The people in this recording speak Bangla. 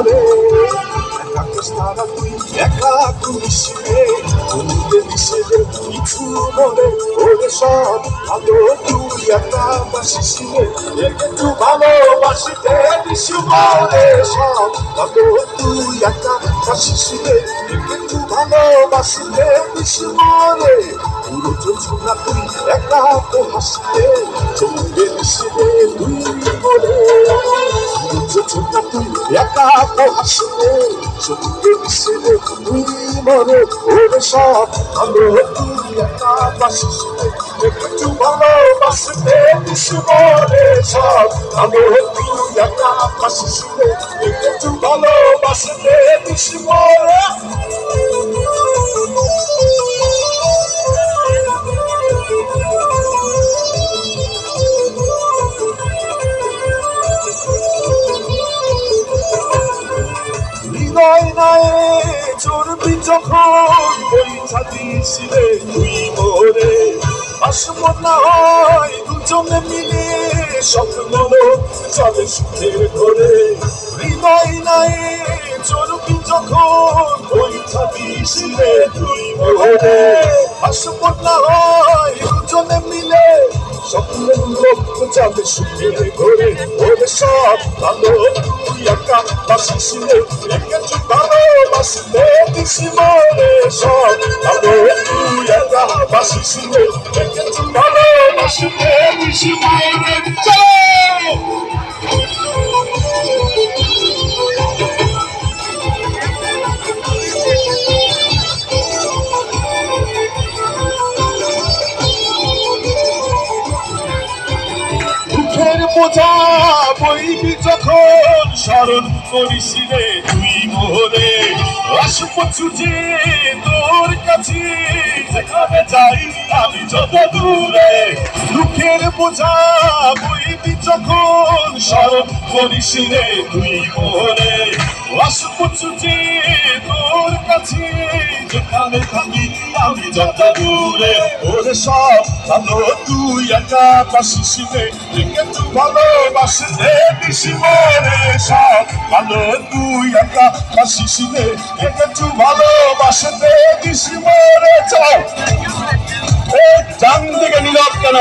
মরে আকাশ তারা তুই একা করিস রে বন্ধুকে মিশে রে কিছু মরে ওরে সব ভালো তুই একা বাসিস রে একটু ভালোবাসিতে কিছু মরে সব ভালো তুই একা বাসিস রে একটু ভালোবাসিতে কিছু মরে পুরো চলছো না তুই একা তো হাসিতে চলবে মিশে রে তুই মরে ছোট তুই একা তো হাসিতে চলবে মিশে রে তুই মরে ওরে সব ভালো তুই একা বাসিস রে একটু ভালোবাসিতে কিছু মরে সব ভালো তুই একা বাসিস রে একটু ভালোবাসিতে কিছু মরে হৃদয় নাই চর্বি যখন পরীক্ষা দিয়েছিলে তুই মোরে আসব না হয় দুজনে মিলে স্বপ্নগুলো চলে সুখের ঘরে হৃদয় নাই চর্বি যখন পরীক্ষা দিয়েছিলে তুই মোরে আসব না হয় দুজনে মিলে স্বপ্নগুলো চলে সুখের ঘরে ওরে সব ভালো তুই একা বাসিস রে একটু ভালোবাসিতে দিছি মরে সব ভালো তুই একা বাসিস রে একটু ভালোবাসিতে দিছি মরে বোঝা বইবি যখন স্মরণ করিস রে তুই মোরে আসব ছুটে তোর কাছে যেখানে যাই আমি যত দূরে দুঃখের বোঝা বইবি যখন স্মরণ করিস রে তুই মোরে আসব ছুটে তোর কাছে যেখানে থাকি আমি যত দূরে ওরে সব ভালো তুই একা বাসিস রে একটু ভালোবাসিতে দিছি মরে সব ভালো তুই একা বাসিস রে একটু ভালোবাসিতে দিছি মরে চল ডান দিকে নীরব কেন